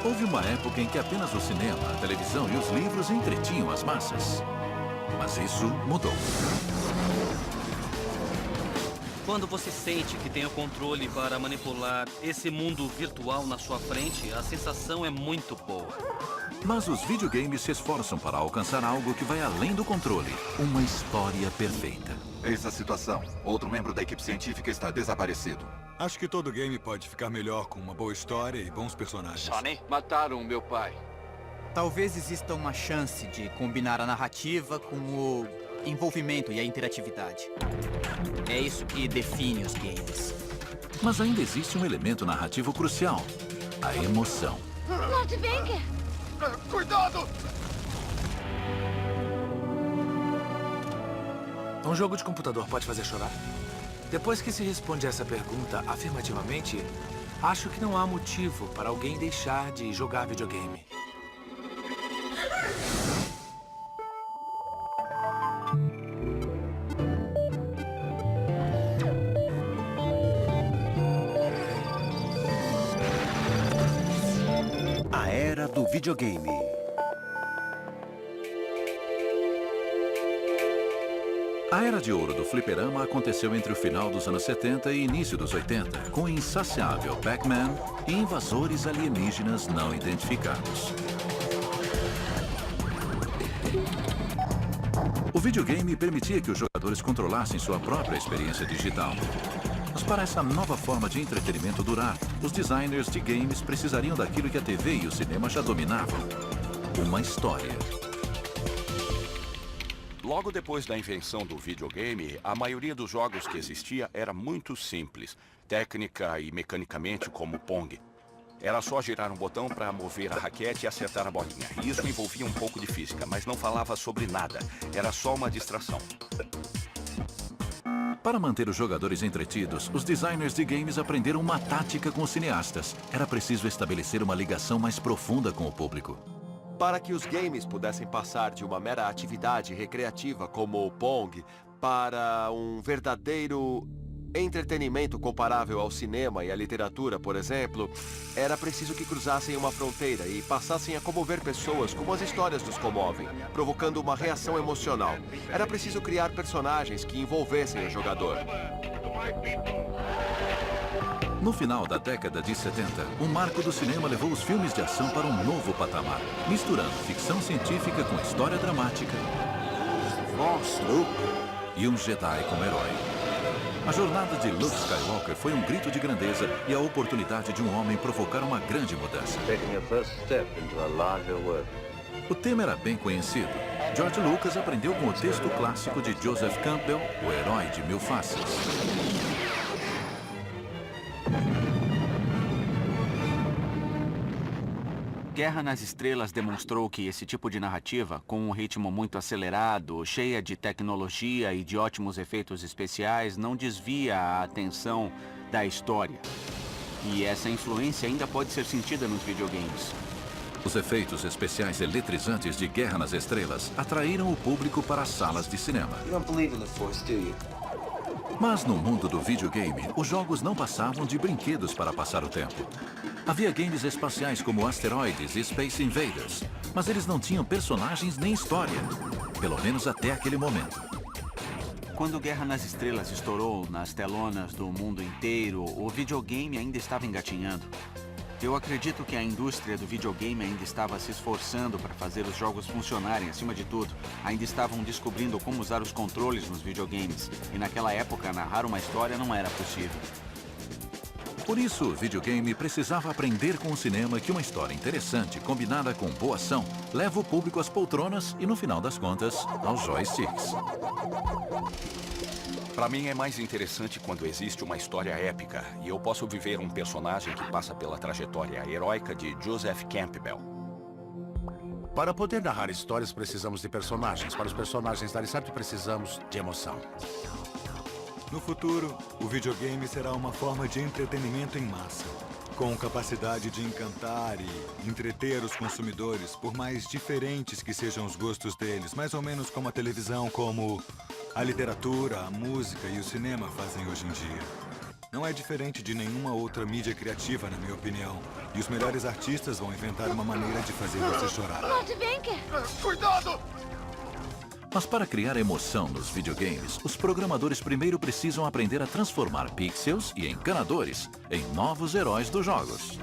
Houve uma época em que apenas o cinema, a televisão e os livros entretinham as massas. Mas isso mudou. Quando você sente que tem o controle para manipular esse mundo virtual na sua frente, a sensação é muito boa. Mas os videogames se esforçam para alcançar algo que vai além do controle. Uma história perfeita. Eis a situação. Outro membro da equipe científica está desaparecido. Acho que todo game pode ficar melhor com uma boa história e bons personagens. Sonny, mataram meu pai. Talvez exista uma chance de combinar a narrativa com o envolvimento e a interatividade. É isso que define os games. Mas ainda existe um elemento narrativo crucial. A emoção. Lord Banker! Cuidado! Um jogo de computador pode fazer chorar? Depois que se responde essa pergunta afirmativamente, acho que não há motivo para alguém deixar de jogar videogame. A era do videogame. A era de ouro do fliperama aconteceu entre o final dos anos 70 e início dos 80, com o insaciável Pac-Man e invasores alienígenas não identificados. O videogame permitia que os jogadores controlassem sua própria experiência digital. Mas para essa nova forma de entretenimento durar, os designers de games precisariam daquilo que a TV e o cinema já dominavam: uma história. Logo depois da invenção do videogame, a maioria dos jogos que existia era muito simples, técnica e mecanicamente como Pong. Era só girar um botão para mover a raquete e acertar a bolinha. E isso envolvia um pouco de física, mas não falava sobre nada. Era só uma distração. Para manter os jogadores entretidos, os designers de games aprenderam uma tática com os cineastas. Era preciso estabelecer uma ligação mais profunda com o público. Para que os games pudessem passar de uma mera atividade recreativa como o Pong para um verdadeiro entretenimento comparável ao cinema e à literatura, por exemplo, era preciso que cruzassem uma fronteira e passassem a comover pessoas como as histórias nos comovem, provocando uma reação emocional. Era preciso criar personagens que envolvessem o jogador. No final da década de 70, o marco do cinema levou os filmes de ação para um novo patamar, misturando ficção científica com história dramática e um Jedi como herói. A jornada de Luke Skywalker foi um grito de grandeza e a oportunidade de um homem provocar uma grande mudança. O tema era bem conhecido. George Lucas aprendeu com o texto clássico de Joseph Campbell, O Herói de Mil Faces. Guerra nas Estrelas demonstrou que esse tipo de narrativa, com um ritmo muito acelerado, cheia de tecnologia e de ótimos efeitos especiais, não desvia a atenção da história. E essa influência ainda pode ser sentida nos videogames. Os efeitos especiais eletrizantes de Guerra nas Estrelas atraíram o público para as salas de cinema. Mas no mundo do videogame, os jogos não passavam de brinquedos para passar o tempo. Havia games espaciais como Asteroids e Space Invaders, mas eles não tinham personagens nem história, pelo menos até aquele momento. Quando Guerra nas Estrelas estourou nas telonas do mundo inteiro, o videogame ainda estava engatinhando. Eu acredito que a indústria do videogame ainda estava se esforçando para fazer os jogos funcionarem acima de tudo. Ainda estavam descobrindo como usar os controles nos videogames. E naquela época, narrar uma história não era possível. Por isso, o videogame precisava aprender com o cinema que uma história interessante, combinada com boa ação, leva o público às poltronas e, no final das contas, aos joysticks. Para mim é mais interessante quando existe uma história épica e eu posso viver um personagem que passa pela trajetória heróica de Joseph Campbell. Para poder narrar histórias, precisamos de personagens. Para os personagens darem certo, precisamos de emoção. No futuro, o videogame será uma forma de entretenimento em massa, com capacidade de encantar e entreter os consumidores, por mais diferentes que sejam os gostos deles, mais ou menos como a televisão, como a literatura, a música e o cinema fazem hoje em dia. Não é diferente de nenhuma outra mídia criativa, na minha opinião. E os melhores artistas vão inventar uma maneira de fazer você chorar. Lord Venker! Cuidado! Mas para criar emoção nos videogames, os programadores primeiro precisam aprender a transformar pixels e encanadores em novos heróis dos jogos.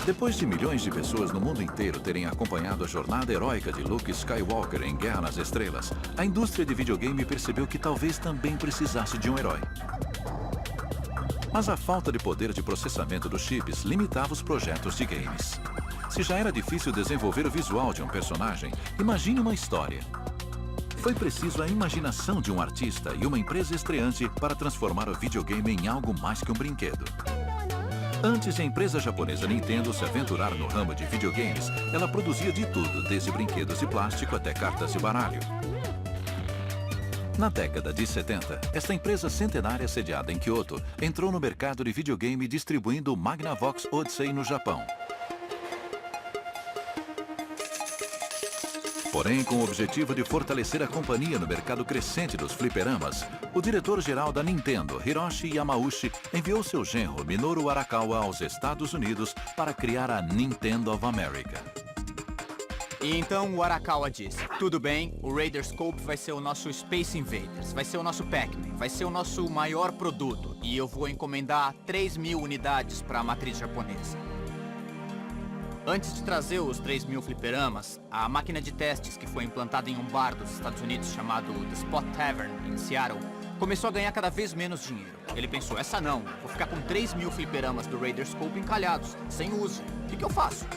Depois de milhões de pessoas no mundo inteiro terem acompanhado a jornada heróica de Luke Skywalker em Guerra nas Estrelas, a indústria de videogame percebeu que talvez também precisasse de um herói. Mas a falta de poder de processamento dos chips limitava os projetos de games. Se já era difícil desenvolver o visual de um personagem, imagine uma história. Foi preciso a imaginação de um artista e uma empresa estreante para transformar o videogame em algo mais que um brinquedo. Antes de a empresa japonesa Nintendo se aventurar no ramo de videogames, ela produzia de tudo, desde brinquedos de plástico até cartas de baralho. Na década de 70, esta empresa centenária sediada em Kyoto entrou no mercado de videogame distribuindo o Magnavox Odyssey no Japão. Porém, com o objetivo de fortalecer a companhia no mercado crescente dos fliperamas, o diretor-geral da Nintendo, Hiroshi Yamauchi, enviou seu genro Minoru Arakawa aos Estados Unidos para criar a Nintendo of America. E então o Arakawa disse, tudo bem, o Radarscope vai ser o nosso Space Invaders, vai ser o nosso Pac-Man, vai ser o nosso maior produto, e eu vou encomendar 3.000 unidades para a matriz japonesa. Antes de trazer os 3.000 fliperamas, a máquina de testes que foi implantada em um bar dos Estados Unidos chamado The Spot Tavern, em Seattle, começou a ganhar cada vez menos dinheiro. Ele pensou, essa não, vou ficar com 3.000 fliperamas do Radarscope encalhados, sem uso. O que eu faço?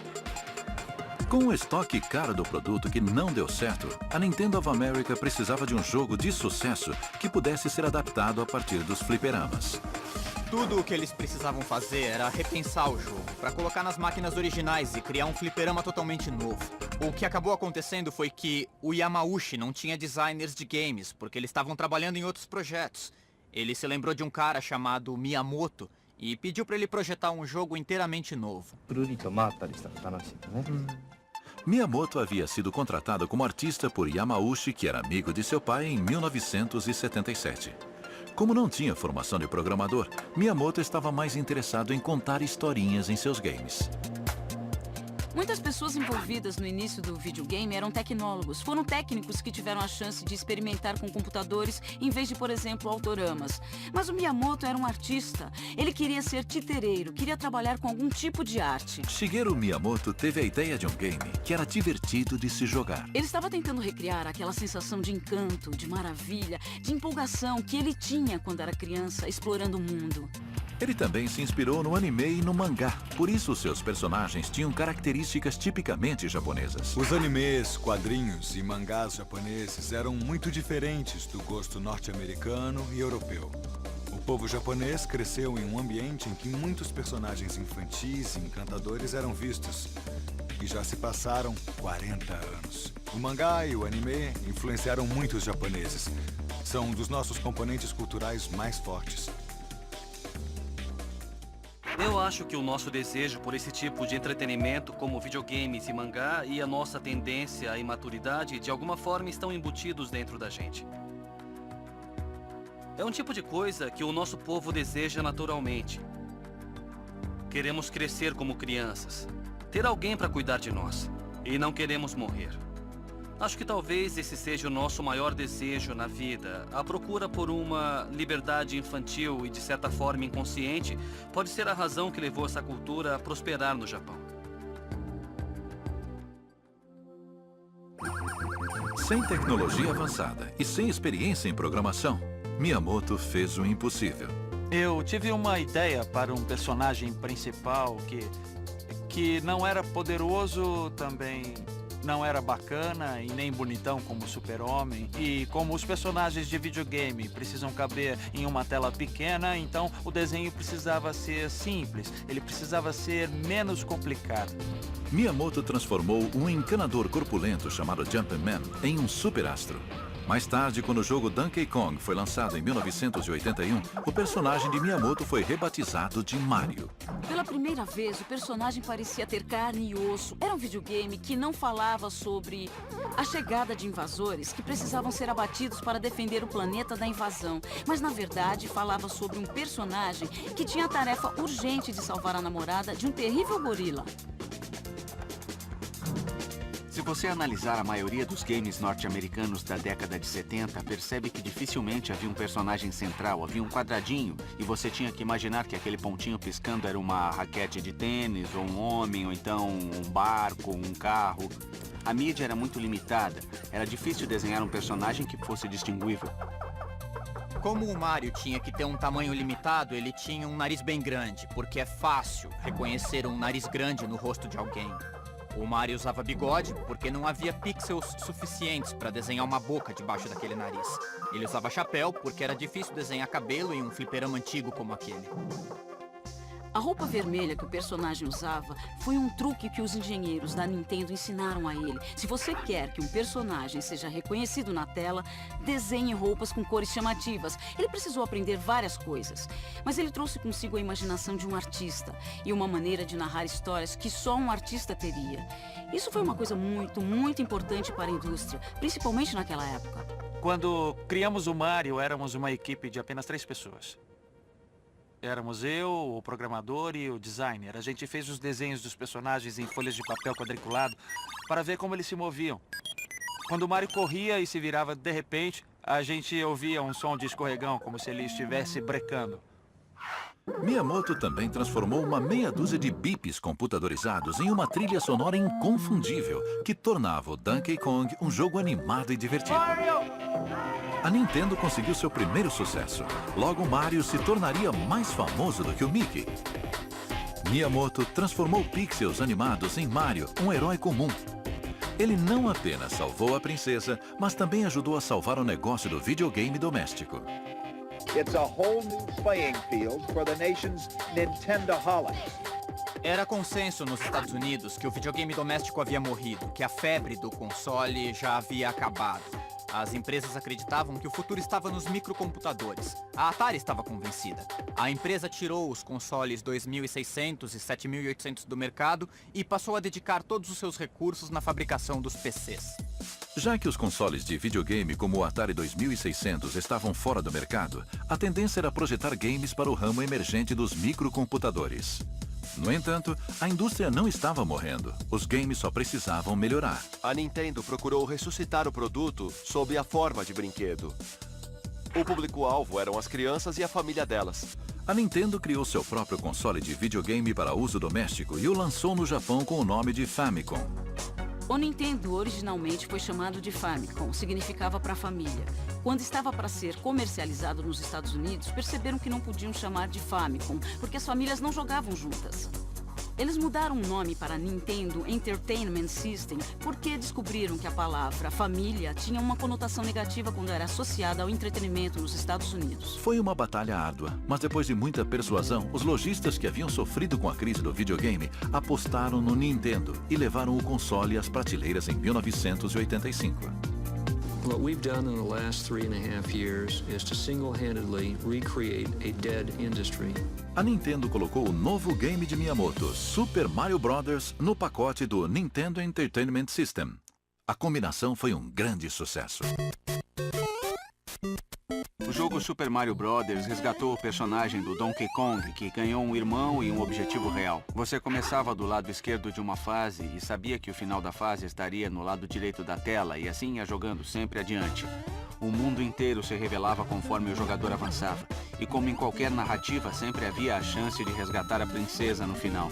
Com o estoque caro do produto que não deu certo, a Nintendo of America precisava de um jogo de sucesso que pudesse ser adaptado a partir dos fliperamas. Tudo o que eles precisavam fazer era repensar o jogo, para colocar nas máquinas originais e criar um fliperama totalmente novo. O que acabou acontecendo foi que o Yamauchi não tinha designers de games, porque eles estavam trabalhando em outros projetos. Ele se lembrou de um cara chamado Miyamoto e pediu para ele projetar um jogo inteiramente novo. Miyamoto havia sido contratado como artista por Yamauchi, que era amigo de seu pai, em 1977. Como não tinha formação de programador, Miyamoto estava mais interessado em contar historinhas em seus games. Muitas pessoas envolvidas no início do videogame eram tecnólogos. Foram técnicos que tiveram a chance de experimentar com computadores em vez de, por exemplo, autoramas. Mas o Miyamoto era um artista. Ele queria ser titereiro, queria trabalhar com algum tipo de arte. Shigeru Miyamoto teve a ideia de um game que era divertido de se jogar. Ele estava tentando recriar aquela sensação de encanto, de maravilha, de empolgação que ele tinha quando era criança, explorando o mundo. Ele também se inspirou no anime e no mangá, por isso seus personagens tinham características tipicamente japonesas. Os animes, quadrinhos e mangás japoneses eram muito diferentes do gosto norte-americano e europeu. O povo japonês cresceu em um ambiente em que muitos personagens infantis e encantadores eram vistos. E já se passaram 40 anos. O mangá e o anime influenciaram muito os japoneses. São um dos nossos componentes culturais mais fortes. Eu acho que o nosso desejo por esse tipo de entretenimento, como videogames e mangá, e a nossa tendência à imaturidade, de alguma forma estão embutidos dentro da gente. É um tipo de coisa que o nosso povo deseja naturalmente. Queremos crescer como crianças, ter alguém para cuidar de nós, e não queremos morrer. Acho que talvez esse seja o nosso maior desejo na vida. A procura por uma liberdade infantil e, de certa forma, inconsciente, pode ser a razão que levou essa cultura a prosperar no Japão. Sem tecnologia avançada e sem experiência em programação, Miyamoto fez o impossível. Eu tive uma ideia para um personagem principal que não era poderoso, também não era bacana e nem bonitão como o Super-Homem. E como os personagens de videogame precisam caber em uma tela pequena, então o desenho precisava ser simples, ele precisava ser menos complicado. Miyamoto transformou um encanador corpulento chamado Jumpman em um superastro. Mais tarde, quando o jogo Donkey Kong foi lançado em 1981, o personagem de Miyamoto foi rebatizado de Mario. Pela primeira vez, o personagem parecia ter carne e osso. Era um videogame que não falava sobre a chegada de invasores que precisavam ser abatidos para defender o planeta da invasão. Mas, na verdade, falava sobre um personagem que tinha a tarefa urgente de salvar a namorada de um terrível gorila. Se você analisar a maioria dos games norte-americanos da década de 70, percebe que dificilmente havia um personagem central, havia um quadradinho, e você tinha que imaginar que aquele pontinho piscando era uma raquete de tênis, ou um homem, ou então um barco, um carro. A mídia era muito limitada, era difícil desenhar um personagem que fosse distinguível. Como o Mario tinha que ter um tamanho limitado, ele tinha um nariz bem grande, porque é fácil reconhecer um nariz grande no rosto de alguém. O Mario usava bigode porque não havia pixels suficientes para desenhar uma boca debaixo daquele nariz. Ele usava chapéu porque era difícil desenhar cabelo em um fliperama antigo como aquele. A roupa vermelha que o personagem usava foi um truque que os engenheiros da Nintendo ensinaram a ele. Se você quer que um personagem seja reconhecido na tela, desenhe roupas com cores chamativas. Ele precisou aprender várias coisas, mas ele trouxe consigo a imaginação de um artista e uma maneira de narrar histórias que só um artista teria. Isso foi uma coisa muito importante para a indústria, principalmente naquela época. Quando criamos o Mario, éramos uma equipe de apenas 3 pessoas. Éramos eu, o programador e o designer. A gente fez os desenhos dos personagens em folhas de papel quadriculado para ver como eles se moviam. Quando o Mario corria e se virava de repente, a gente ouvia um som de escorregão, como se ele estivesse brecando. Miyamoto também transformou uma meia dúzia de bips computadorizados em uma trilha sonora inconfundível, que tornava o Donkey Kong um jogo animado e divertido. A Nintendo conseguiu seu primeiro sucesso. Logo, Mario se tornaria mais famoso do que o Mickey. Miyamoto transformou pixels animados em Mario, um herói comum. Ele não apenas salvou a princesa, mas também ajudou a salvar o negócio do videogame doméstico. It's a whole new playing field for the nation's Nintendo-holics. Era consenso nos Estados Unidos que o videogame doméstico havia morrido, que a febre do console já havia acabado. As empresas acreditavam que o futuro estava nos microcomputadores. A Atari estava convencida. A empresa tirou os consoles 2600 e 7800 do mercado e passou a dedicar todos os seus recursos na fabricação dos PCs. Já que os consoles de videogame como o Atari 2600 estavam fora do mercado, a tendência era projetar games para o ramo emergente dos microcomputadores. No entanto, a indústria não estava morrendo. Os games só precisavam melhorar. A Nintendo procurou ressuscitar o produto sob a forma de brinquedo. O público-alvo eram as crianças e a família delas. A Nintendo criou seu próprio console de videogame para uso doméstico e o lançou no Japão com o nome de Famicom. O Nintendo originalmente foi chamado de Famicom, significava para família. Quando estava para ser comercializado nos Estados Unidos, perceberam que não podiam chamar de Famicom, porque as famílias não jogavam juntas. Eles mudaram o nome para Nintendo Entertainment System porque descobriram que a palavra família tinha uma conotação negativa quando era associada ao entretenimento nos Estados Unidos. Foi uma batalha árdua, mas depois de muita persuasão, os lojistas que haviam sofrido com a crise do videogame apostaram no Nintendo e levaram o console às prateleiras em 1985. What we've done in the last 3.5 years is to single-handedly recreate a dead industry. A Nintendo colocou o novo game de Miyamoto, Super Mario Bros., no pacote do Nintendo Entertainment System. A combinação foi um grande sucesso. O jogo Super Mario Bros. Resgatou o personagem do Donkey Kong, que ganhou um irmão e um objetivo real. Você começava do lado esquerdo de uma fase e sabia que o final da fase estaria no lado direito da tela e assim ia jogando sempre adiante. O mundo inteiro se revelava conforme o jogador avançava. E como em qualquer narrativa, sempre havia a chance de resgatar a princesa no final.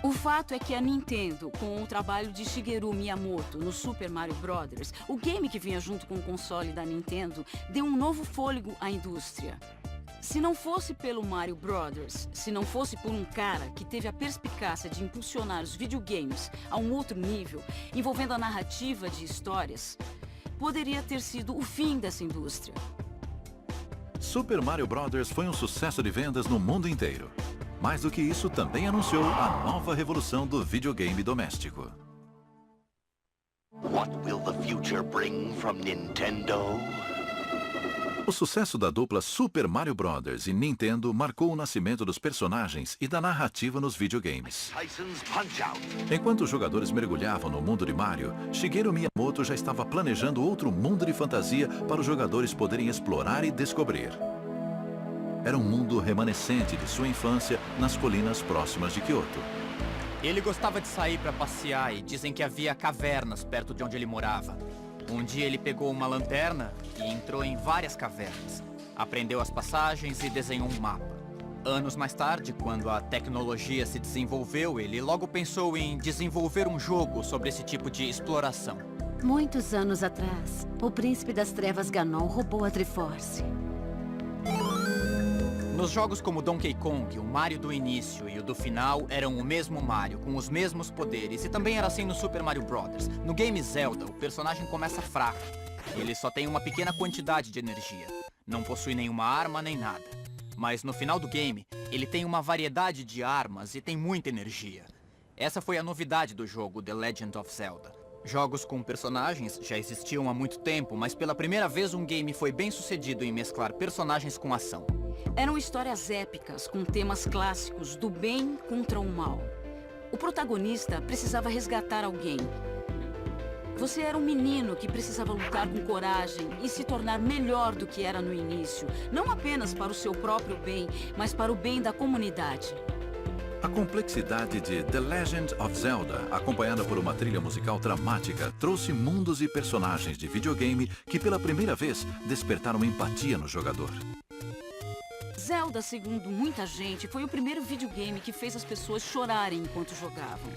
O fato é que a Nintendo, com o trabalho de Shigeru Miyamoto no Super Mario Bros., o game que vinha junto com o console da Nintendo, deu um novo fôlego à indústria. Se não fosse pelo Mario Bros., se não fosse por um cara que teve a perspicácia de impulsionar os videogames a um outro nível, envolvendo a narrativa de histórias, poderia ter sido o fim dessa indústria. Super Mario Bros. Foi um sucesso de vendas no mundo inteiro. Mais do que isso, também anunciou a nova revolução do videogame doméstico. What will the future bring from Nintendo? O sucesso da dupla Super Mario Bros. E Nintendo marcou o nascimento dos personagens e da narrativa nos videogames. Tyson's Punch-Out! Enquanto os jogadores mergulhavam no mundo de Mario, Shigeru Miyamoto já estava planejando outro mundo de fantasia para os jogadores poderem explorar e descobrir. Era um mundo remanescente de sua infância nas colinas próximas de Kyoto. Ele gostava de sair para passear e dizem que havia cavernas perto de onde ele morava. Um dia ele pegou uma lanterna e entrou em várias cavernas. Aprendeu as passagens e desenhou um mapa. Anos mais tarde, quando a tecnologia se desenvolveu, ele logo pensou em desenvolver um jogo sobre esse tipo de exploração. Muitos anos atrás, o príncipe das trevas Ganon roubou a Triforce. Nos jogos como Donkey Kong, o Mario do início e o do final eram o mesmo Mario, com os mesmos poderes, e também era assim no Super Mario Bros. No game Zelda, o personagem começa fraco. Ele só tem uma pequena quantidade de energia. Não possui nenhuma arma nem nada. Mas no final do game, ele tem uma variedade de armas e tem muita energia. Essa foi a novidade do jogo The Legend of Zelda. Jogos com personagens já existiam há muito tempo, mas pela primeira vez um game foi bem sucedido em mesclar personagens com ação. Eram histórias épicas, com temas clássicos do bem contra o mal. O protagonista precisava resgatar alguém. Você era um menino que precisava lutar com coragem e se tornar melhor do que era no início. Não apenas para o seu próprio bem, mas para o bem da comunidade. A complexidade de The Legend of Zelda, acompanhada por uma trilha musical dramática, trouxe mundos e personagens de videogame que pela primeira vez despertaram empatia no jogador. Zelda, segundo muita gente, foi o primeiro videogame que fez as pessoas chorarem enquanto jogavam.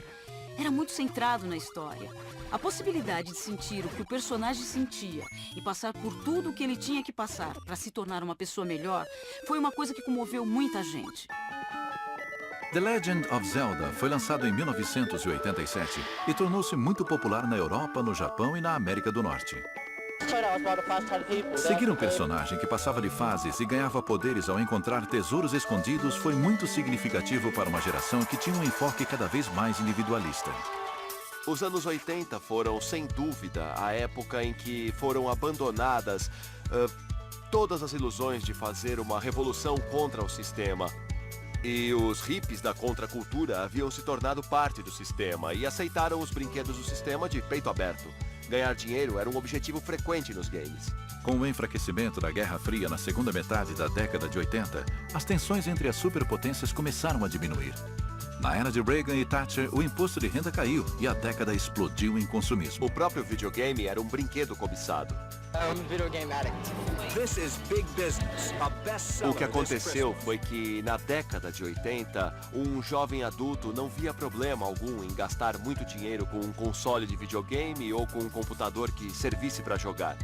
Era muito centrado na história. A possibilidade de sentir o que o personagem sentia e passar por tudo o que ele tinha que passar para se tornar uma pessoa melhor foi uma coisa que comoveu muita gente. The Legend of Zelda foi lançado em 1987 e tornou-se muito popular na Europa, no Japão e na América do Norte. Seguir um personagem que passava de fases e ganhava poderes ao encontrar tesouros escondidos foi muito significativo para uma geração que tinha um enfoque cada vez mais individualista. Os anos 80 foram, sem dúvida, a época em que foram abandonadas todas as ilusões de fazer uma revolução contra o sistema. E os hippies da contracultura haviam se tornado parte do sistema e aceitaram os brinquedos do sistema de peito aberto. Ganhar dinheiro era um objetivo frequente nos games. Com o enfraquecimento da Guerra Fria na segunda metade da década de 80, as tensões entre as superpotências começaram a diminuir. Na era de Reagan e Thatcher, o imposto de renda caiu e a década explodiu em consumismo. O próprio videogame era um brinquedo cobiçado. O que aconteceu foi que, na década de 80, um jovem adulto não via problema algum em gastar muito dinheiro com um console de videogame ou com um computador que servisse para jogar.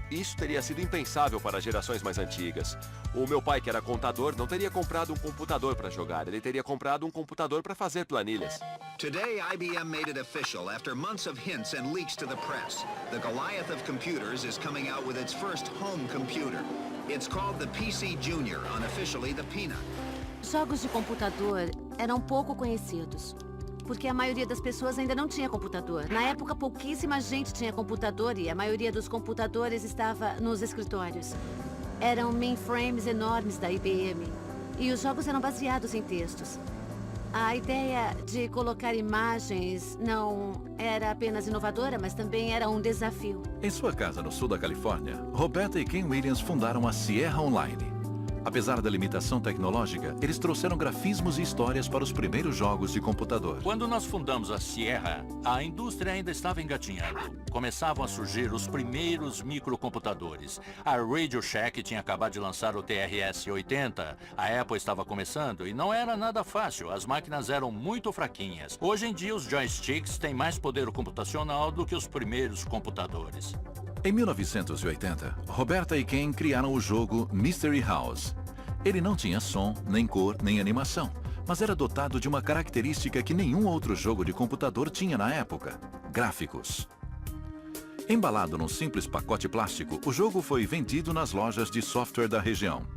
Isso teria sido impensável para gerações mais antigas. O meu pai, que era contador, não teria comprado um computador para jogar. Ele teria comprado um computador para fazer planilhas. Today, IBM made it official after months of hints and leaks to the press. The Goliath of computers is coming out with its first home computer. It's called the PC Junior, unofficially the Peanut. Jogos de computador eram pouco conhecidos, porque a maioria das pessoas ainda não tinha computador. Na época, pouquíssima gente tinha computador e a maioria dos computadores estava nos escritórios. Eram mainframes enormes da IBM e os jogos eram baseados em textos. A ideia de colocar imagens não era apenas inovadora, mas também era um desafio. Em sua casa no sul da Califórnia, Roberta e Ken Williams fundaram a Sierra Online. Apesar da limitação tecnológica, eles trouxeram grafismos e histórias para os primeiros jogos de computador. Quando nós fundamos a Sierra, a indústria ainda estava engatinhando. Começavam a surgir os primeiros microcomputadores. A Radio Shack tinha acabado de lançar o TRS-80. A Apple estava começando e não era nada fácil. As máquinas eram muito fraquinhas. Hoje em dia, os joysticks têm mais poder computacional do que os primeiros computadores. Em 1980, Roberta e Ken criaram o jogo Mystery House. Ele não tinha som, nem cor, nem animação, mas era dotado de uma característica que nenhum outro jogo de computador tinha na época: gráficos. Embalado num simples pacote plástico, o jogo foi vendido nas lojas de software da região.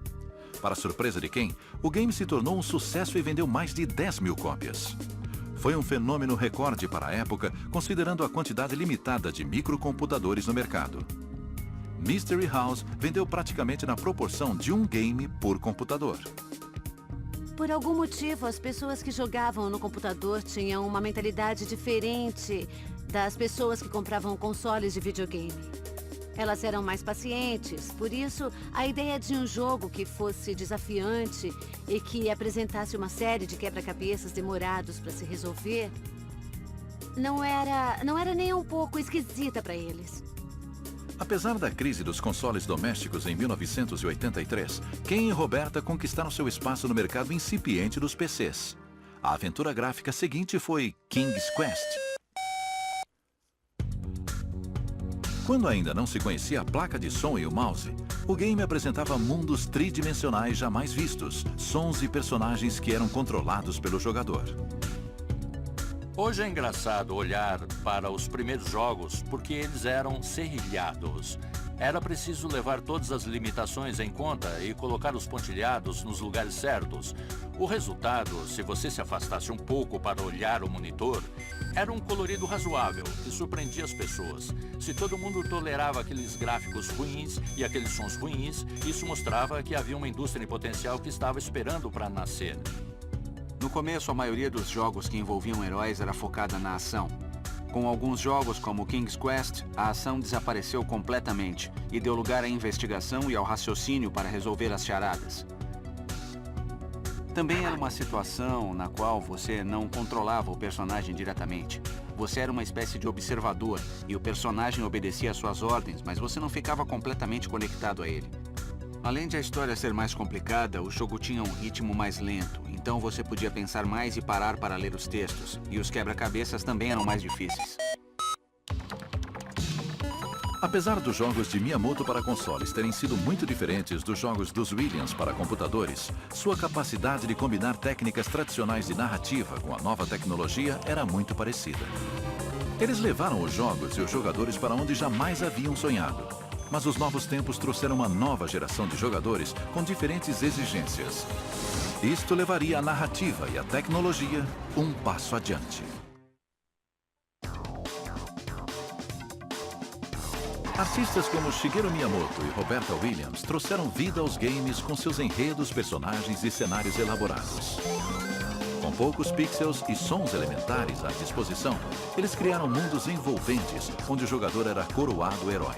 Para surpresa de Ken, o game se tornou um sucesso e vendeu mais de 10 mil cópias. Foi um fenômeno recorde para a época, considerando a quantidade limitada de microcomputadores no mercado. Mystery House vendeu praticamente na proporção de um game por computador. Por algum motivo, as pessoas que jogavam no computador tinham uma mentalidade diferente das pessoas que compravam consoles de videogame. Elas eram mais pacientes, por isso a ideia de um jogo que fosse desafiante e que apresentasse uma série de quebra-cabeças demorados para se resolver não era nem um pouco esquisita para eles. Apesar da crise dos consoles domésticos em 1983, Ken e Roberta conquistaram seu espaço no mercado incipiente dos PCs. A aventura gráfica seguinte foi King's Quest. Quando ainda não se conhecia a placa de som e o mouse, o game apresentava mundos tridimensionais jamais vistos, sons e personagens que eram controlados pelo jogador. Hoje é engraçado olhar para os primeiros jogos porque eles eram serrilhados. Era preciso levar todas as limitações em conta e colocar os pontilhados nos lugares certos. O resultado, se você se afastasse um pouco para olhar o monitor, era um colorido razoável que surpreendia as pessoas. Se todo mundo tolerava aqueles gráficos ruins e aqueles sons ruins, isso mostrava que havia uma indústria em potencial que estava esperando para nascer. No começo, a maioria dos jogos que envolviam heróis era focada na ação. Com alguns jogos, como King's Quest, a ação desapareceu completamente e deu lugar à investigação e ao raciocínio para resolver as charadas. Também era uma situação na qual você não controlava o personagem diretamente. Você era uma espécie de observador e o personagem obedecia às suas ordens, mas você não ficava completamente conectado a ele. Além de a história ser mais complicada, o jogo tinha um ritmo mais lento, então você podia pensar mais e parar para ler os textos, e os quebra-cabeças também eram mais difíceis. Apesar dos jogos de Miyamoto para consoles terem sido muito diferentes dos jogos dos Williams para computadores, sua capacidade de combinar técnicas tradicionais de narrativa com a nova tecnologia era muito parecida. Eles levaram os jogos e os jogadores para onde jamais haviam sonhado. Mas os novos tempos trouxeram uma nova geração de jogadores com diferentes exigências. Isto levaria a narrativa e a tecnologia um passo adiante. Artistas como Shigeru Miyamoto e Roberta Williams trouxeram vida aos games com seus enredos, personagens e cenários elaborados. Com poucos pixels e sons elementares à disposição, eles criaram mundos envolventes onde o jogador era coroado herói.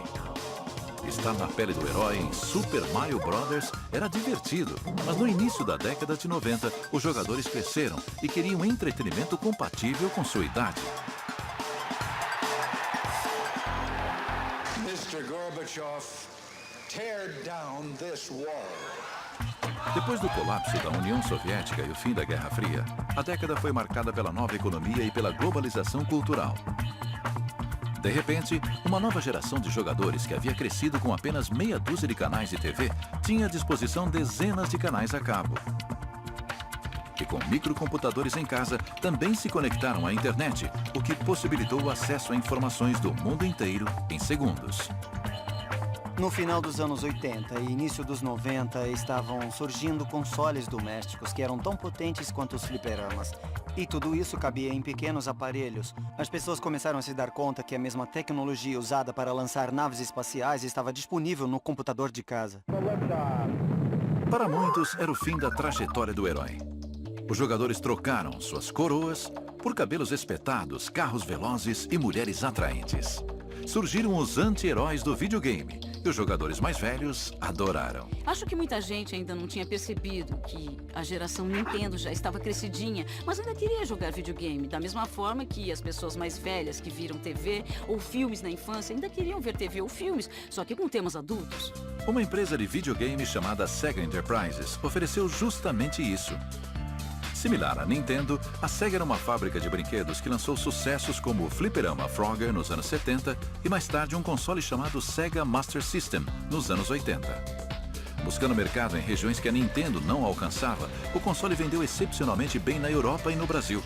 Estar na pele do herói em Super Mario Bros. Era divertido, mas no início da década de 90, os jogadores cresceram e queriam um entretenimento compatível com sua idade. Mr. Gorbachev, tear down this wall. Depois do colapso da União Soviética e o fim da Guerra Fria, a década foi marcada pela nova economia e pela globalização cultural. De repente, uma nova geração de jogadores que havia crescido com apenas meia dúzia de canais de TV tinha à disposição dezenas de canais a cabo. E com microcomputadores em casa, também se conectaram à internet, o que possibilitou o acesso a informações do mundo inteiro em segundos. No final dos anos 80 e início dos 90, estavam surgindo consoles domésticos que eram tão potentes quanto os fliperamas. E tudo isso cabia em pequenos aparelhos. As pessoas começaram a se dar conta que a mesma tecnologia usada para lançar naves espaciais estava disponível no computador de casa. Para muitos, era o fim da trajetória do herói. Os jogadores trocaram suas coroas por cabelos espetados, carros velozes e mulheres atraentes. Surgiram os anti-heróis do videogame e os jogadores mais velhos adoraram. Acho que muita gente ainda não tinha percebido que a geração Nintendo já estava crescidinha, mas ainda queria jogar videogame, da mesma forma que as pessoas mais velhas que viram TV ou filmes na infância ainda queriam ver TV ou filmes, só que com temas adultos. Uma empresa de videogame chamada Sega Enterprises ofereceu justamente isso. Similar à Nintendo, a Sega era uma fábrica de brinquedos que lançou sucessos como o fliperama Frogger nos anos 70 e mais tarde um console chamado Sega Master System nos anos 80. Buscando mercado em regiões que a Nintendo não alcançava, o console vendeu excepcionalmente bem na Europa e no Brasil.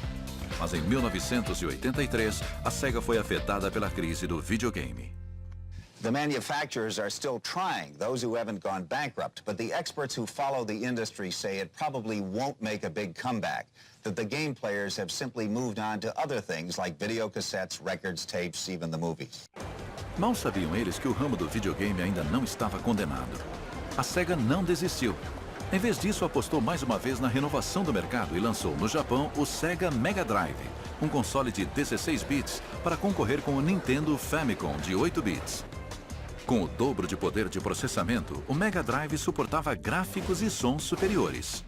Mas em 1983, a Sega foi afetada pela crise do videogame. The manufacturers are still trying, those who haven't gone bankrupt, but the experts who follow the industry say it probably won't make a big comeback, that the game players have simply moved on to other things like videocassettes, records, tapes, even the movies. Mal sabiam eles que o ramo do videogame ainda não estava condenado. A Sega não desistiu. Em vez disso, apostou mais uma vez na renovação do mercado e lançou no Japão o Sega Mega Drive, um console de 16 bits para concorrer com o Nintendo Famicom de 8 bits. Com o dobro de poder de processamento, o Mega Drive suportava gráficos e sons superiores.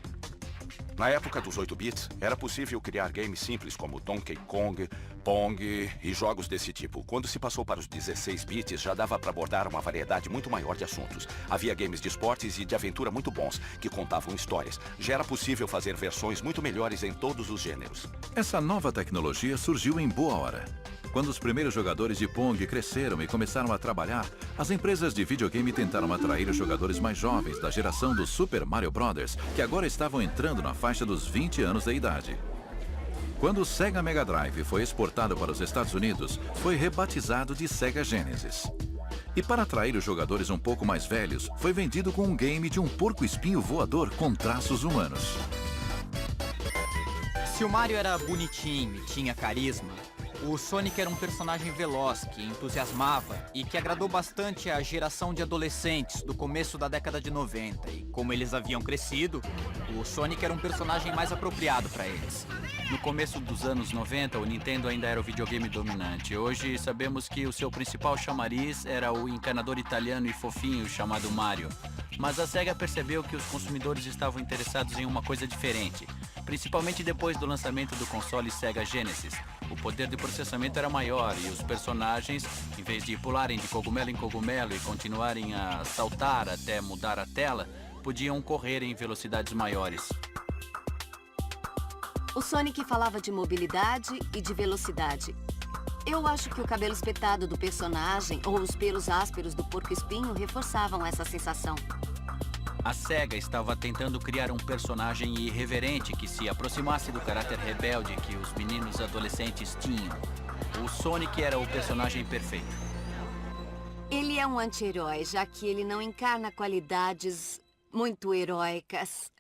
Na época dos 8 bits, era possível criar games simples como Donkey Kong, Pong e jogos desse tipo. Quando se passou para os 16 bits, já dava para abordar uma variedade muito maior de assuntos. Havia games de esportes e de aventura muito bons, que contavam histórias. Já era possível fazer versões muito melhores em todos os gêneros. Essa nova tecnologia surgiu em boa hora. Quando os primeiros jogadores de Pong cresceram e começaram a trabalhar, as empresas de videogame tentaram atrair os jogadores mais jovens da geração do Super Mario Bros., que agora estavam entrando na faixa dos 20 anos de idade. Quando o Sega Mega Drive foi exportado para os Estados Unidos, foi rebatizado de Sega Genesis. E para atrair os jogadores um pouco mais velhos, foi vendido com um game de um porco-espinho voador com traços humanos. Se o Mario era bonitinho e tinha carisma, o Sonic era um personagem veloz, que entusiasmava e que agradou bastante a geração de adolescentes do começo da década de 90. E como eles haviam crescido, o Sonic era um personagem mais apropriado para eles. No começo dos anos 90, o Nintendo ainda era o videogame dominante. Hoje sabemos que o seu principal chamariz era o encanador italiano e fofinho chamado Mario. Mas a Sega percebeu que os consumidores estavam interessados em uma coisa diferente, principalmente depois do lançamento do console Sega Genesis. O poder de processamento era maior e os personagens, em vez de pularem de cogumelo em cogumelo e continuarem a saltar até mudar a tela, podiam correr em velocidades maiores. O Sonic falava de mobilidade e de velocidade. Eu acho que o cabelo espetado do personagem ou os pelos ásperos do porco-espinho reforçavam essa sensação. A Sega estava tentando criar um personagem irreverente que se aproximasse do caráter rebelde que os meninos adolescentes tinham. O Sonic era o personagem perfeito. Ele é um anti-herói, já que ele não encarna qualidades muito heróicas.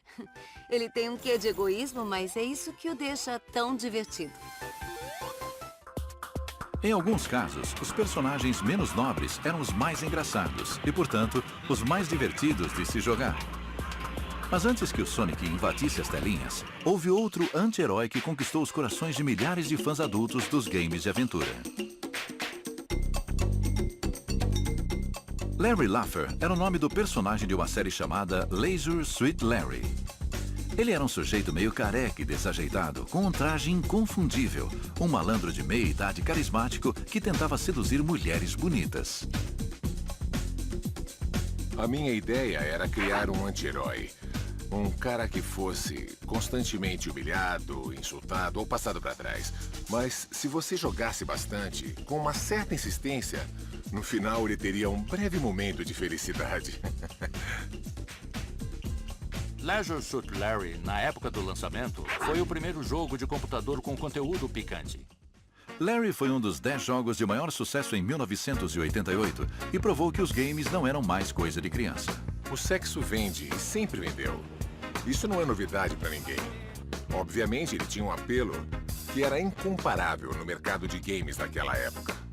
Ele tem um quê de egoísmo, mas é isso que o deixa tão divertido. Em alguns casos, os personagens menos nobres eram os mais engraçados e, portanto, os mais divertidos de se jogar. Mas antes que o Sonic invadisse as telinhas, houve outro anti-herói que conquistou os corações de milhares de fãs adultos dos games de aventura. Larry Laffer era o nome do personagem de uma série chamada Leisure Suit Larry. Ele era um sujeito meio careca e desajeitado, com um traje inconfundível, um malandro de meia-idade carismático que tentava seduzir mulheres bonitas. A minha ideia era criar um anti-herói. Um cara que fosse constantemente humilhado, insultado ou passado para trás. Mas se você jogasse bastante, com uma certa insistência, no final ele teria um breve momento de felicidade. Leisure Suit Larry, na época do lançamento, foi o primeiro jogo de computador com conteúdo picante. Larry foi um dos 10 jogos de maior sucesso em 1988 e provou que os games não eram mais coisa de criança. O sexo vende e sempre vendeu. Isso não é novidade para ninguém. Obviamente, ele tinha um apelo que era incomparável no mercado de games daquela época.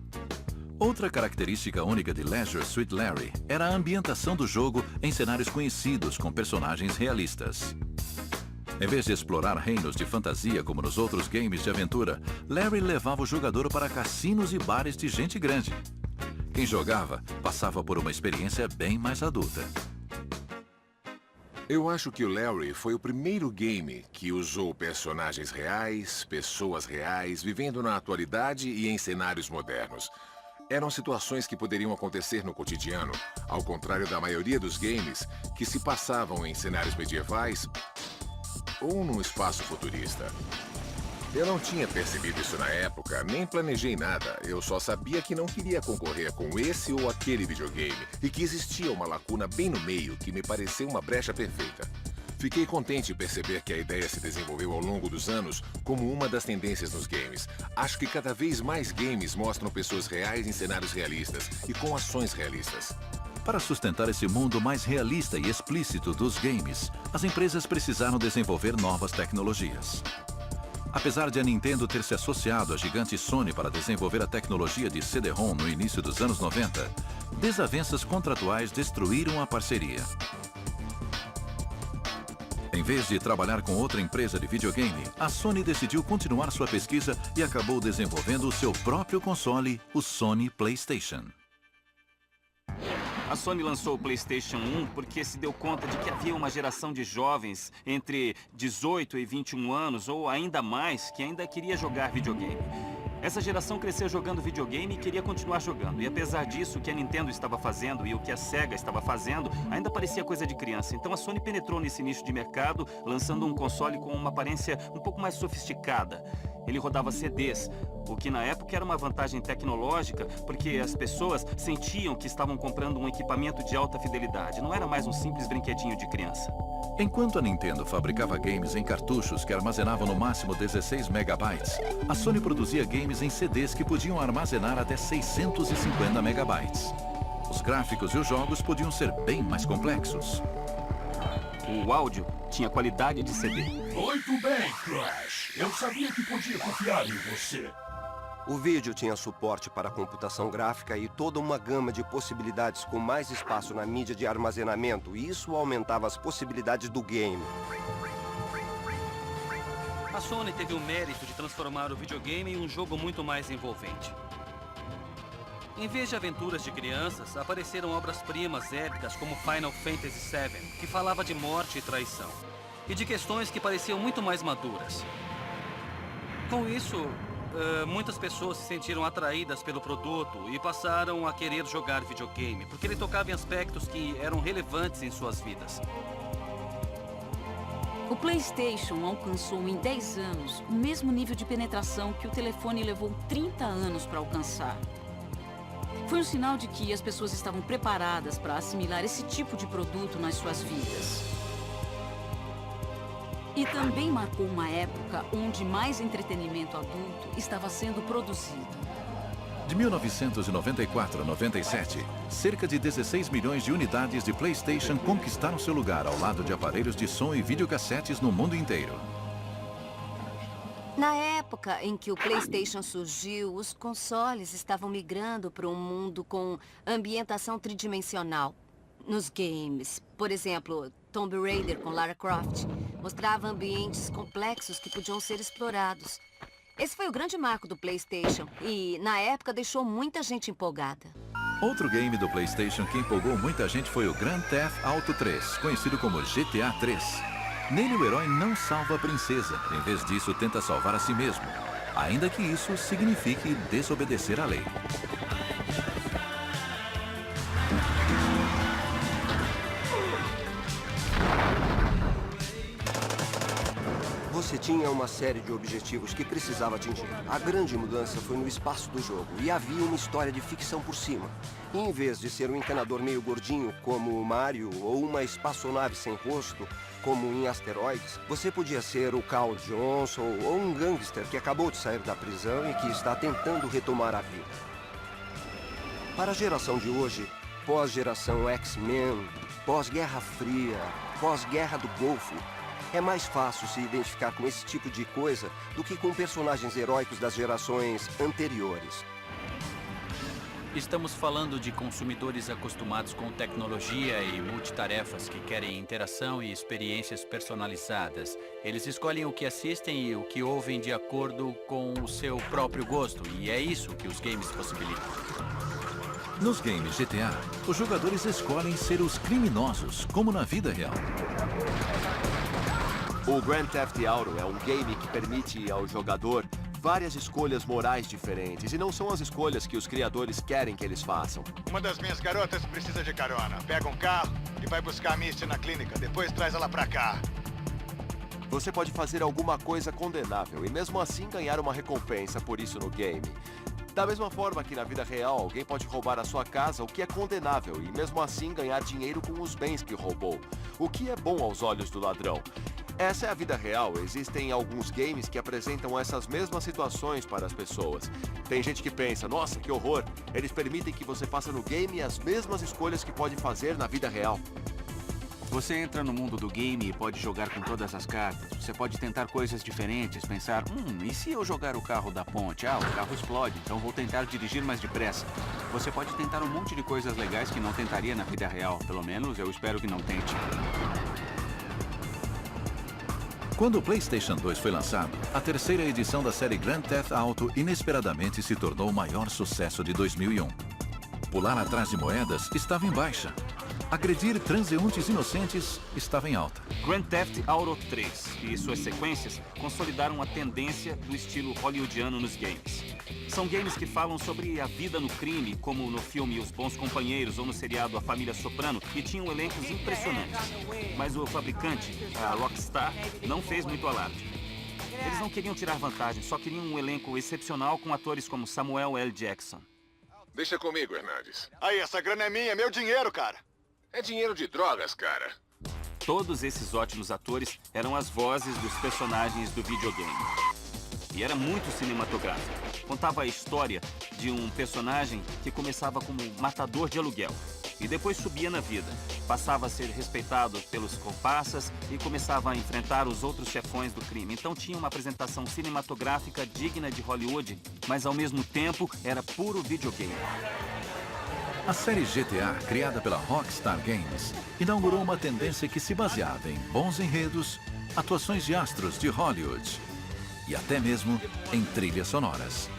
Outra característica única de Leisure Suit Larry era a ambientação do jogo em cenários conhecidos com personagens realistas. Em vez de explorar reinos de fantasia como nos outros games de aventura, Larry levava o jogador para cassinos e bares de gente grande. Quem jogava passava por uma experiência bem mais adulta. Eu acho que o Larry foi o primeiro game que usou personagens reais, pessoas reais, vivendo na atualidade e em cenários modernos. Eram situações que poderiam acontecer no cotidiano, ao contrário da maioria dos games que se passavam em cenários medievais ou num espaço futurista. Eu não tinha percebido isso na época, nem planejei nada. Eu só sabia que não queria concorrer com esse ou aquele videogame e que existia uma lacuna bem no meio que me pareceu uma brecha perfeita. Fiquei contente em perceber que a ideia se desenvolveu ao longo dos anos como uma das tendências nos games. Acho que cada vez mais games mostram pessoas reais em cenários realistas e com ações realistas. Para sustentar esse mundo mais realista e explícito dos games, as empresas precisaram desenvolver novas tecnologias. Apesar de a Nintendo ter se associado à gigante Sony para desenvolver a tecnologia de CD-ROM no início dos anos 90, desavenças contratuais destruíram a parceria. Em vez de trabalhar com outra empresa de videogame, a Sony decidiu continuar sua pesquisa e acabou desenvolvendo o seu próprio console, o Sony PlayStation. A Sony lançou o PlayStation 1 porque se deu conta de que havia uma geração de jovens entre 18 e 21 anos, ou ainda mais, que ainda queria jogar videogame. Essa geração cresceu jogando videogame e queria continuar jogando. E apesar disso, o que a Nintendo estava fazendo e o que a Sega estava fazendo ainda parecia coisa de criança. Então a Sony penetrou nesse nicho de mercado, lançando um console com uma aparência um pouco mais sofisticada. Ele rodava CDs, o que na época era uma vantagem tecnológica, porque as pessoas sentiam que estavam comprando um equipamento de alta fidelidade. Não era mais um simples brinquedinho de criança. Enquanto a Nintendo fabricava games em cartuchos que armazenavam no máximo 16 megabytes, a Sony produzia games em CDs que podiam armazenar até 650 megabytes. Os gráficos e os jogos podiam ser bem mais complexos. O áudio tinha qualidade de CD. Muito bem, Crash. Eu sabia que podia confiar em você. O vídeo tinha suporte para computação gráfica e toda uma gama de possibilidades com mais espaço na mídia de armazenamento, e isso aumentava as possibilidades do game. A Sony teve o mérito de transformar o videogame em um jogo muito mais envolvente. Em vez de aventuras de crianças, apareceram obras-primas épicas como Final Fantasy VII, que falava de morte e traição, e de questões que pareciam muito mais maduras. Com isso, muitas pessoas se sentiram atraídas pelo produto e passaram a querer jogar videogame, porque ele tocava em aspectos que eram relevantes em suas vidas. O PlayStation alcançou em 10 anos o mesmo nível de penetração que o telefone levou 30 anos para alcançar. Foi um sinal de que as pessoas estavam preparadas para assimilar esse tipo de produto nas suas vidas. E também marcou uma época onde mais entretenimento adulto estava sendo produzido. De 1994 a 97, cerca de 16 milhões de unidades de PlayStation conquistaram seu lugar ao lado de aparelhos de som e videocassetes no mundo inteiro. Na época em que o PlayStation surgiu, os consoles estavam migrando para um mundo com ambientação tridimensional. Nos games, por exemplo, Tomb Raider com Lara Croft mostrava ambientes complexos que podiam ser explorados. Esse foi o grande marco do PlayStation e, na época, deixou muita gente empolgada. Outro game do PlayStation que empolgou muita gente foi o Grand Theft Auto 3, conhecido como GTA 3. Nele, o herói não salva a princesa. Em vez disso, tenta salvar a si mesmo, ainda que isso signifique desobedecer à lei. Você tinha uma série de objetivos que precisava atingir. A grande mudança foi no espaço do jogo, e havia uma história de ficção por cima. E em vez de ser um encanador meio gordinho, como o Mario, ou uma espaçonave sem rosto, como em Asteroids, você podia ser o Carl Johnson ou um gangster que acabou de sair da prisão e que está tentando retomar a vida. Para a geração de hoje, pós-geração X-Men, pós-Guerra Fria, pós-Guerra do Golfo, é mais fácil se identificar com esse tipo de coisa do que com personagens heróicos das gerações anteriores. Estamos falando de consumidores acostumados com tecnologia e multitarefas que querem interação e experiências personalizadas. Eles escolhem o que assistem e o que ouvem de acordo com o seu próprio gosto, e é isso que os games possibilitam. Nos games GTA, os jogadores escolhem ser os criminosos, como na vida real. O Grand Theft Auto é um game que permite ao jogador várias escolhas morais diferentes, e não são as escolhas que os criadores querem que eles façam. Uma das minhas garotas precisa de carona. Pega um carro e vai buscar a Misty na clínica. Depois traz ela pra cá. Você pode fazer alguma coisa condenável e mesmo assim ganhar uma recompensa por isso no game. Da mesma forma que na vida real, alguém pode roubar a sua casa, o que é condenável, e mesmo assim ganhar dinheiro com os bens que roubou, o que é bom aos olhos do ladrão. Essa é a vida real. Existem alguns games que apresentam essas mesmas situações para as pessoas. Tem gente que pensa, nossa, que horror. Eles permitem que você faça no game as mesmas escolhas que pode fazer na vida real. Você entra no mundo do game e pode jogar com todas as cartas. Você pode tentar coisas diferentes, pensar, e se eu jogar o carro da ponte? Ah, o carro explode, então vou tentar dirigir mais depressa. Você pode tentar um monte de coisas legais que não tentaria na vida real. Pelo menos eu espero que não tente. Quando o PlayStation 2 foi lançado, a terceira edição da série Grand Theft Auto inesperadamente se tornou o maior sucesso de 2001. Pular atrás de moedas estava em baixa. Agredir transeuntes inocentes estava em alta. Grand Theft Auto 3 e suas sequências consolidaram a tendência do estilo hollywoodiano nos games. São games que falam sobre a vida no crime, como no filme Os Bons Companheiros ou no seriado A Família Soprano, e tinham elencos impressionantes. Mas o fabricante, a Rockstar, não fez muito alarde. Eles não queriam tirar vantagem, só queriam um elenco excepcional com atores como Samuel L. Jackson. Deixa comigo, Hernandes. Aí, essa grana é minha, é meu dinheiro, cara. É dinheiro de drogas, cara. Todos esses ótimos atores eram as vozes dos personagens do videogame. E era muito cinematográfico. Contava a história de um personagem que começava como matador de aluguel e depois subia na vida. Passava a ser respeitado pelos comparsas e começava a enfrentar os outros chefões do crime. Então tinha uma apresentação cinematográfica digna de Hollywood, mas ao mesmo tempo era puro videogame. A série GTA, criada pela Rockstar Games, inaugurou uma tendência que se baseava em bons enredos, atuações de astros de Hollywood e até mesmo em trilhas sonoras.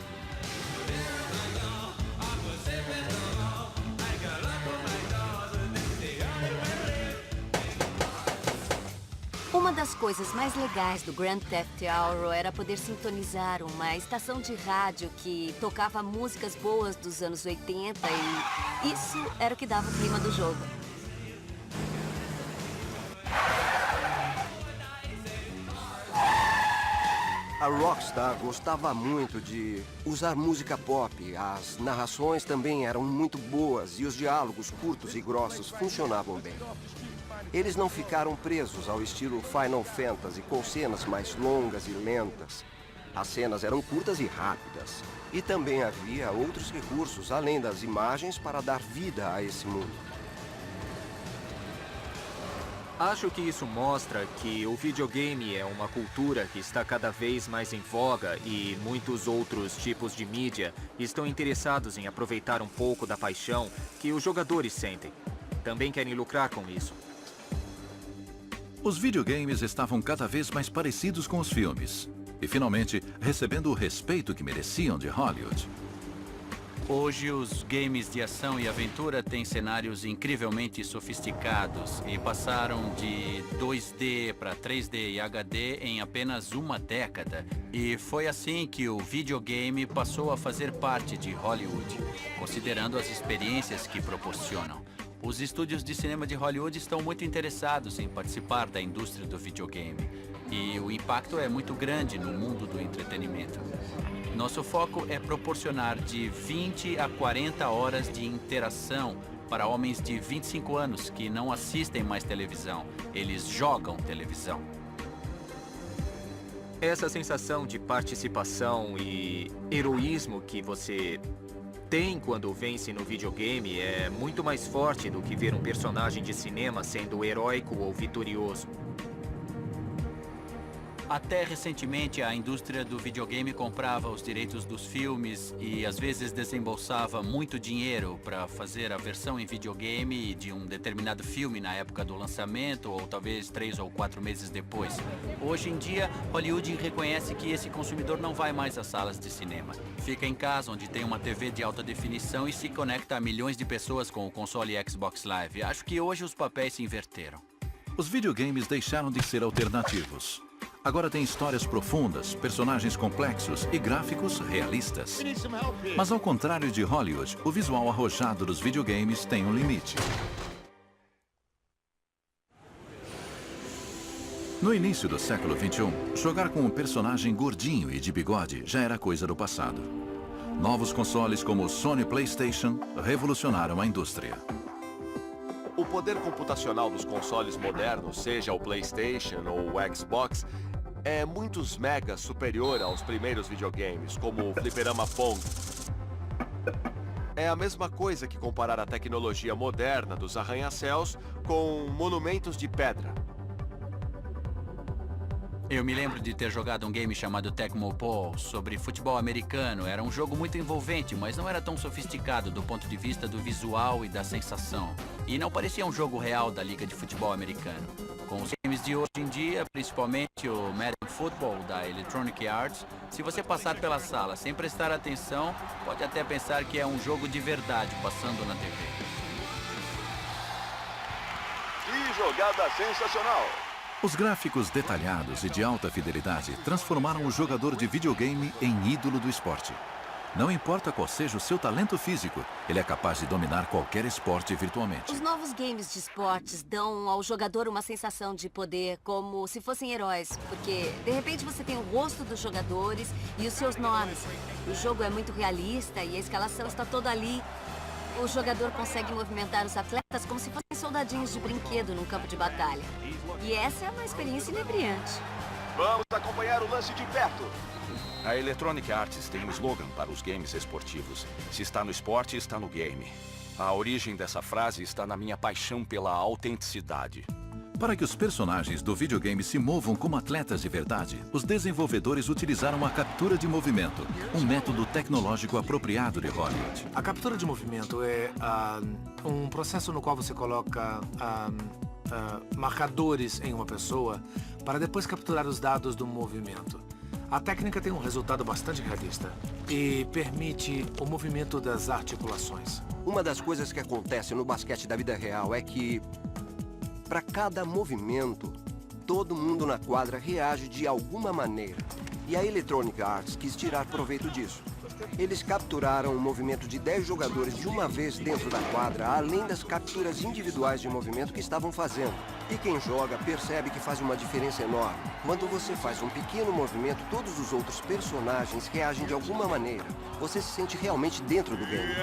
Uma das coisas mais legais do Grand Theft Auto era poder sintonizar uma estação de rádio que tocava músicas boas dos anos 80 e isso era o que dava o clima do jogo. A Rockstar gostava muito de usar música pop. As narrações também eram muito boas e os diálogos curtos e grossos funcionavam bem. Eles não ficaram presos ao estilo Final Fantasy, com cenas mais longas e lentas. As cenas eram curtas e rápidas. E também havia outros recursos, além das imagens, para dar vida a esse mundo. Acho que isso mostra que o videogame é uma cultura que está cada vez mais em voga e muitos outros tipos de mídia estão interessados em aproveitar um pouco da paixão que os jogadores sentem. Também querem lucrar com isso. Os videogames estavam cada vez mais parecidos com os filmes e, finalmente, recebendo o respeito que mereciam de Hollywood. Hoje, os games de ação e aventura têm cenários incrivelmente sofisticados e passaram de 2D para 3D e HD em apenas uma década. E foi assim que o videogame passou a fazer parte de Hollywood, considerando as experiências que proporcionam. Os estúdios de cinema de Hollywood estão muito interessados em participar da indústria do videogame. E o impacto é muito grande no mundo do entretenimento. Nosso foco é proporcionar de 20 a 40 horas de interação para homens de 25 anos que não assistem mais televisão. Eles jogam televisão. Essa sensação de participação e heroísmo que você tem quando vence no videogame é muito mais forte do que ver um personagem de cinema sendo heróico ou vitorioso. Até recentemente, a indústria do videogame comprava os direitos dos filmes e às vezes desembolsava muito dinheiro para fazer a versão em videogame de um determinado filme na época do lançamento ou talvez 3 ou 4 meses depois. Hoje em dia, Hollywood reconhece que esse consumidor não vai mais às salas de cinema. Fica em casa onde tem uma TV de alta definição e se conecta a milhões de pessoas com o console Xbox Live. Acho que hoje os papéis se inverteram. Os videogames deixaram de ser alternativos. Agora tem histórias profundas, personagens complexos e gráficos realistas. Mas ao contrário de Hollywood, o visual arrojado dos videogames tem um limite. No início do século XXI, jogar com um personagem gordinho e de bigode já era coisa do passado. Novos consoles como o Sony PlayStation revolucionaram a indústria. O poder computacional dos consoles modernos, seja o PlayStation ou o Xbox, é muitos megas superior aos primeiros videogames, como o fliperama Pong. É a mesma coisa que comparar a tecnologia moderna dos arranha-céus com monumentos de pedra. Eu me lembro de ter jogado um game chamado Tecmo Bowl sobre futebol americano. Era um jogo muito envolvente, mas não era tão sofisticado do ponto de vista do visual e da sensação. E não parecia um jogo real da Liga de Futebol Americano. Com os games de hoje em dia, principalmente o Madden Football da Electronic Arts, se você passar pela sala sem prestar atenção, pode até pensar que é um jogo de verdade passando na TV. Que jogada sensacional! Os gráficos detalhados e de alta fidelidade transformaram o jogador de videogame em ídolo do esporte. Não importa qual seja o seu talento físico, ele é capaz de dominar qualquer esporte virtualmente. Os novos games de esportes dão ao jogador uma sensação de poder, como se fossem heróis. Porque, de repente, você tem o rosto dos jogadores e os seus nomes. O jogo é muito realista e a escalação está toda ali. O jogador consegue movimentar os atletas como se fossem soldadinhos de brinquedo num campo de batalha. E essa é uma experiência inebriante. Vamos acompanhar o lance de perto. A Electronic Arts tem um slogan para os games esportivos. Se está no esporte, está no game. A origem dessa frase está na minha paixão pela autenticidade. Para que os personagens do videogame se movam como atletas de verdade, os desenvolvedores utilizaram a captura de movimento, um método tecnológico apropriado de Hollywood. A captura de movimento é um processo no qual você coloca marcadores em uma pessoa para depois capturar os dados do movimento. A técnica tem um resultado bastante realista e permite o movimento das articulações. Uma das coisas que acontece no basquete da vida real é que, para cada movimento, todo mundo na quadra reage de alguma maneira. E a Electronic Arts quis tirar proveito disso. Eles capturaram o movimento de 10 jogadores de uma vez dentro da quadra, além das capturas individuais de movimento que estavam fazendo. E quem joga percebe que faz uma diferença enorme. Quando você faz um pequeno movimento, todos os outros personagens reagem de alguma maneira. Você se sente realmente dentro do game.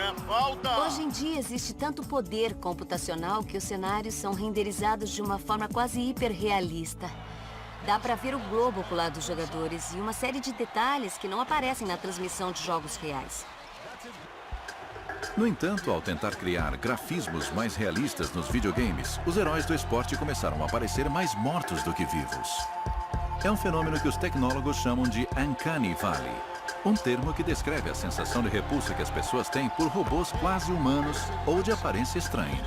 Hoje em dia existe tanto poder computacional que os cenários são renderizados de uma forma quase hiperrealista. Dá pra ver o globo ocular dos jogadores e uma série de detalhes que não aparecem na transmissão de jogos reais. No entanto, ao tentar criar grafismos mais realistas nos videogames, os heróis do esporte começaram a parecer mais mortos do que vivos. É um fenômeno que os tecnólogos chamam de Uncanny Valley, um termo que descreve a sensação de repulsa que as pessoas têm por robôs quase humanos ou de aparência estranha.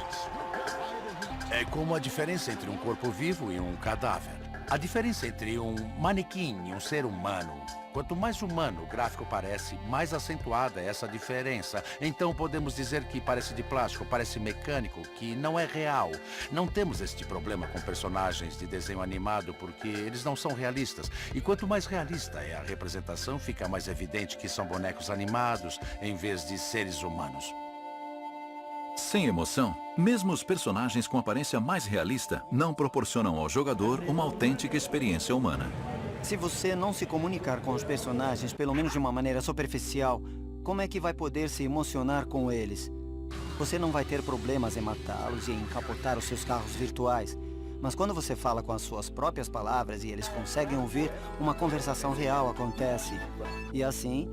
É como a diferença entre um corpo vivo e um cadáver. A diferença entre um manequim e um ser humano. Quanto mais humano o gráfico parece, mais acentuada é essa diferença. Então podemos dizer que parece de plástico, parece mecânico, que não é real. Não temos este problema com personagens de desenho animado porque eles não são realistas. E quanto mais realista é a representação, fica mais evidente que são bonecos animados em vez de seres humanos. Sem emoção, mesmo os personagens com aparência mais realista não proporcionam ao jogador uma autêntica experiência humana. Se você não se comunicar com os personagens, pelo menos de uma maneira superficial, como é que vai poder se emocionar com eles? Você não vai ter problemas em matá-los e em capotar os seus carros virtuais. Mas quando você fala com as suas próprias palavras e eles conseguem ouvir, uma conversação real acontece. E assim,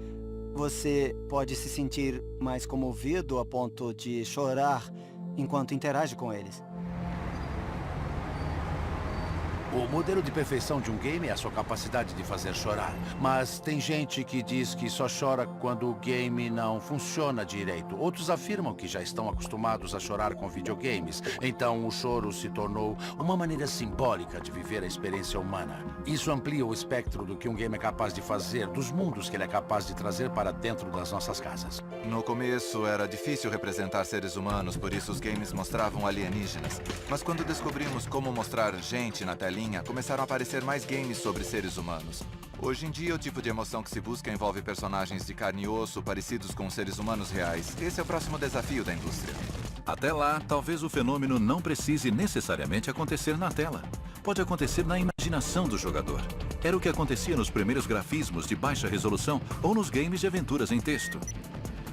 você pode se sentir mais comovido a ponto de chorar enquanto interage com eles. O modelo de perfeição de um game é a sua capacidade de fazer chorar. Mas tem gente que diz que só chora quando o game não funciona direito. Outros afirmam que já estão acostumados a chorar com videogames. Então o choro se tornou uma maneira simbólica de viver a experiência humana. Isso amplia o espectro do que um game é capaz de fazer, dos mundos que ele é capaz de trazer para dentro das nossas casas. No começo era difícil representar seres humanos, por isso os games mostravam alienígenas. Mas quando descobrimos como mostrar gente na telinha, começaram a aparecer mais games sobre seres humanos. Hoje em dia, o tipo de emoção que se busca envolve personagens de carne e osso parecidos com seres humanos reais. Esse é o próximo desafio da indústria. Até lá, talvez o fenômeno não precise necessariamente acontecer na tela. Pode acontecer na imaginação do jogador. Era o que acontecia nos primeiros grafismos de baixa resolução ou nos games de aventuras em texto.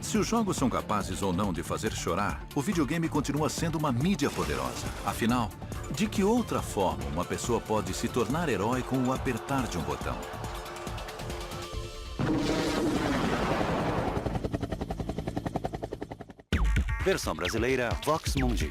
Se os jogos são capazes ou não de fazer chorar, o videogame continua sendo uma mídia poderosa. Afinal, de que outra forma uma pessoa pode se tornar herói com o apertar de um botão? Versão brasileira Vox Mundi.